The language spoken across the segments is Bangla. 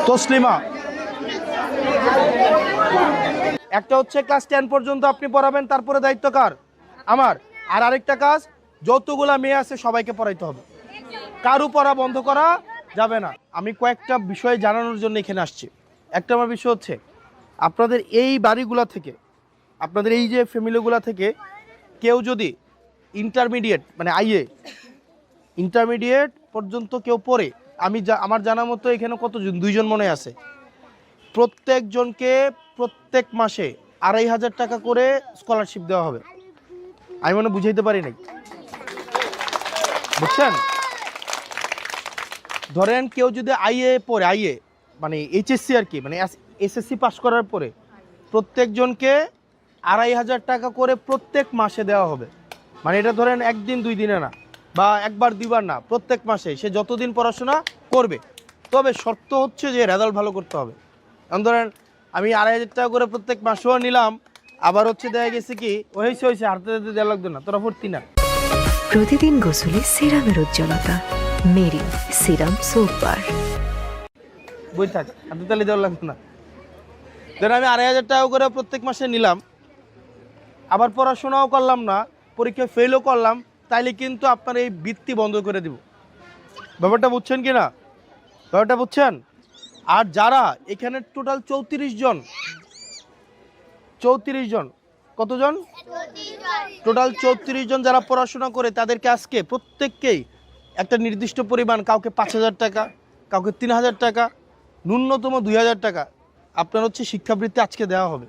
তসলিমা। একটা হচ্ছে ক্লাস 10 পর্যন্ত আপনি পড়াবেন, তারপরে দায়িত্ব কার? আমার। আর আরেকটা কাজ, যতগুলা মেয়ে আছে সবাইকে পড়াইতে হবে, কারু পড়া বন্ধ করা যাবে না। আমি কয়েকটা বিষয় জানানোর জন্য এখানে আসছি। একটা আমার বিষয় হচ্ছে, আপনাদের এই বাড়িগুলা থেকে, আপনাদের এই যে ফ্যামিলিগুলা থেকে কেউ যদি ইন্টারমিডিয়েট মানে আইএ ইন্টারমিডিয়েট পর্যন্ত কেউ পড়ে, আমার জানা মতো এখানে কতজন, 2 জন মনে আছে, প্রত্যেকজনকে প্রত্যেক মাসে 2500 টাকা করে স্কলারশিপ দেওয়া হবে। আমি মনে বুঝাইতে পারি নাই, বুঝছেন? ধরেন কেউ যদি আইএ পড়ে, আইএ মানে এইচএসসি আর কি, মানে এসএসসি পাস করার পরে প্রত্যেকজনকে 2500 টাকা করে প্রত্যেক মাসে দেওয়া হবে। মানে এটা ধরেন একদিন 2 দিনে না, বা একবার 2বার না, প্রত্যেক মাসে সে যতদিন পড়াশোনা করবে। তবে শর্ত হচ্ছে যে রেজাল্ট ভালো করতে হবে। কারণ ধরেন আমি 2500 টাকা করে প্রত্যেক মাসেও নিলাম, আবার হচ্ছে দেখা গেছে কি হয়েছে হাতে দেওয়া লাগতো না, তোরা ভর্তি না। প্রতিদিন গোসলে সিরামের উজ্জ্বলতা মেরি সিরাম সুপার। বই থাক, হাতে তালি দেওয়া লাগতো না। ধরেন আমি 2500 টাকা করে প্রত্যেক মাসে নিলাম, আবার পড়াশোনাও করলাম না, পরীক্ষায় ফেলও করলাম, তাইলে কিন্তু আপনার এই বৃত্তি বন্ধ করে দিব। ব্যাপারটা বুঝছেন কি না? ব্যাপারটা বুঝছেন? আর যারা এখানে টোটাল 34 জন, কতজন? টোটাল 34 জন যারা পড়াশোনা করে, তাদেরকে আজকে প্রত্যেককেই একটা নির্দিষ্ট পরিমাণ, কাউকে 5000 টাকা, কাউকে 3000 টাকা, ন্যূনতম 2000 টাকা আপনার হচ্ছে শিক্ষাবৃত্তি আজকে দেওয়া হবে।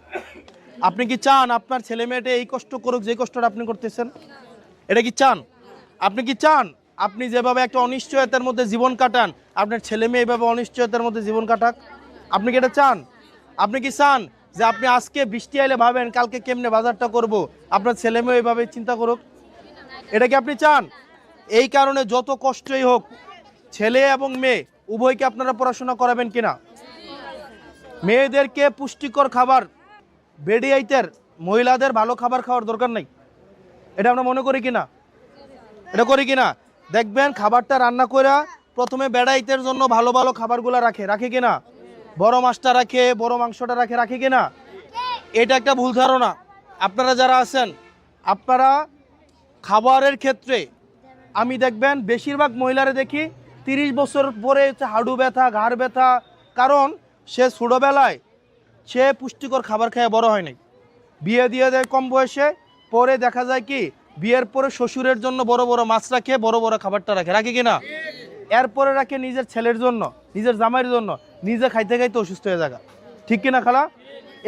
আপনি কি চান আপনার ছেলে মেয়েটা এই কষ্ট করুক যে কষ্টটা আপনি করতেছেন? এটা কি চান? আপনি কি চান আপনি যেভাবে একটা অনিশ্চয়তার মধ্যে জীবন কাটান, আপনার ছেলে মেয়ে এইভাবে অনিশ্চয়তার মধ্যে জীবন কাটাক? আপনি কি এটা চান? আপনি কি চান যে আপনি আজকে বৃষ্টি আইলে ভাবেন কালকে কেমনে বাজারটা করব, আপনার ছেলে মেয়ে এইভাবে চিন্তা করুক? এটা কি আপনি চান? এই কারণে যত কষ্টই হোক, ছেলে এবং মেয়ে উভয়কে আপনারা পড়াশোনা করাবেন কিনা? মেয়েদেরকে পুষ্টিকর খাবার, বেডিয়াইতের মহিলাদের ভালো খাবার খাওয়ার দরকার নাই, এটা আমরা মনে করি কিনা? এটা করি কিনা? দেখবেন খাবারটা রান্না করে প্রথমে বেড়াইতের জন্য ভালো ভালো খাবারগুলো রাখে কিনা? বড় মাছটা রাখে, বড় মাংসটা রাখে কিনা? এটা একটা ভুল ধারণা। আপনারা যারা আছেন, আপনারা খাবারের ক্ষেত্রে আমি দেখবেন বেশিরভাগ মহিলারা দেখি 30 বছর পরে হাঁটু ব্যথা, ঘাড় ব্যথা, কারণ সে ছোটোবেলায় সে পুষ্টিকর খাবার খেয়ে বড় হয় নাই, বিয়ে দিয়ে দেয় কম বয়সে, পরে দেখা যায় কি বিয়ের পরে শ্বশুরের জন্য বড় বড় মাছ রাখে, বড় বড় খাবারটা রাখে কিনা? এরপরে রাখে নিজের ছেলের জন্য, নিজের জামাইয়ের জন্য, নিজে খাইতে খাইতে অসুস্থ হয়ে যায়, ঠিক কিনা খালা?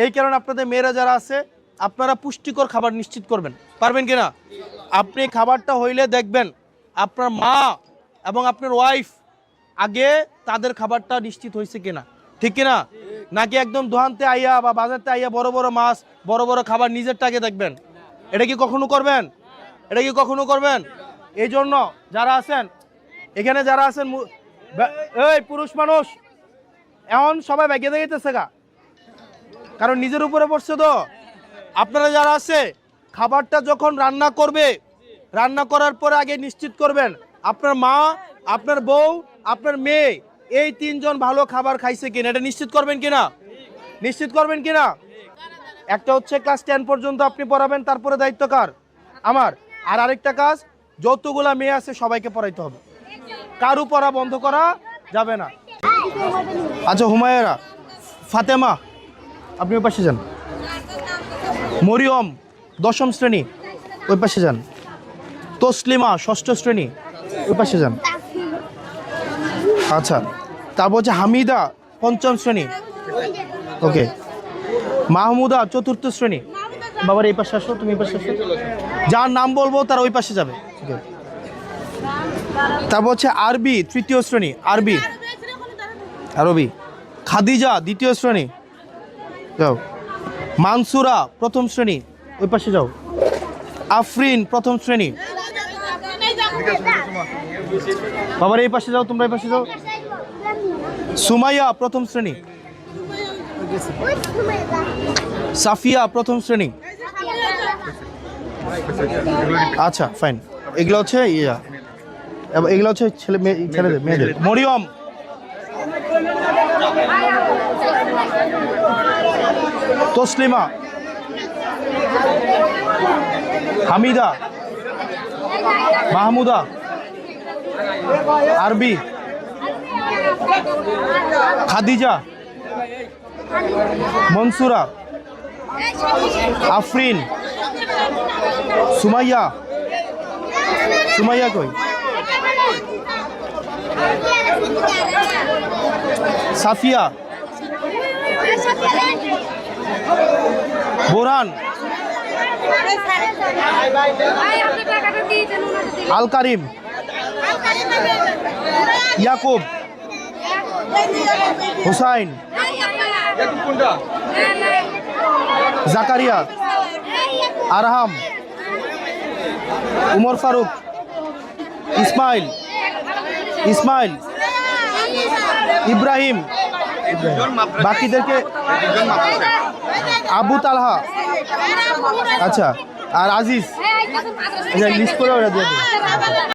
এই কারণে আপনাদের মেয়েরা যারা আছে, আপনারা পুষ্টিকর খাবার নিশ্চিত করবেন, পারবেন কিনা? আপনি খাবারটা হইলে দেখবেন আপনার মা এবং আপনার ওয়াইফ আগে তাদের খাবারটা নিশ্চিত হয়েছে কিনা, ঠিক কিনা? নাকি একদম দোকানতে আইয়া বা বাজারতে আইয়া বড় বড় মাছ, বড় বড় খাবার নিজেরটা আগে দেখবেন? এটা কি কখনো করবেন? এটা কি কখনো করবেন? এই জন্য যারা আছেন এখানে, যারা আছেন এই পুরুষ মানুষ এখন সবাই ব্যাগে দেখেছে গা, কারণ নিজের উপরে পড়ছে তো। আপনারা যারা আছে খাবারটা যখন রান্না করবে, রান্না করার পরে আগে নিশ্চিত করবেন আপনার মা, আপনার বউ, আপনার মেয়ে এই 3 জন ভালো খাবার খাইছে কিনা, এটা নিশ্চিত করবেন কিনা? নিশ্চিত করবেন কিনা? একটা হচ্ছে ক্লাস 10 পর্যন্ত আপনি পড়াবেন, তারপরে দায়িত্ব কার? আমার। আর আরেকটা কাজ, যতগুলা মেয়ে আছে সবাইকে পড়াইতে হবে, কারু পড়া বন্ধ করা যাবে না। আচ্ছা হুমায়রা, ফাতেমা আপনি ওই পাশে যান, মরিয়ম 10ম শ্রেণী ওই পাশে যান, তসলিমা 6ষ্ঠ শ্রেণী ওই পাশে যান। আচ্ছা, তারপর হচ্ছে হামিদা 5ম শ্রেণী, ওকে। মাহমুদা 4র্থ শ্রেণী, বাবার এই পাশে আসো, তুমি এই পাশে আসো, যার নাম বলবো তার ওই পাশে যাবে। তারপর হচ্ছে আরবি 3য় শ্রেণী, আরবি। খাদিজা 2য় শ্রেণী, যাও। মানসুরা 1ম শ্রেণী, ওই পাশে যাও। আফরিন 1ম শ্রেণী, বাবার এই পাশে যাও, তোমরা এই পাশে যাও। সুমাইয়া 1ম শ্রেণী, সাফিয়া 1ম শ্রেণী। আচ্ছা ফাইন, এগুলো হচ্ছে এগুলো হচ্ছে ছেলেদের, মেয়েদের। মরিয়ম তসলিমা, হামিদা, মাহমুদা, আরবি, খাদিজা, মনসুরা, আফরিন, সুমাইয়া, সুমাইয়া কই, সাফিয়া, বোরহান, আল কারিম, ইয়াকুব, হুসাইন, জাকারিয়া, আরহাম, উমর ফারুক, ইসমাইল, ইসমাইল, ইব্রাহিম, বাকিদেরকে আবু তালহা, আচ্ছা, আর আজিজ লিস্ট করে ওরা দিয়ে দিন।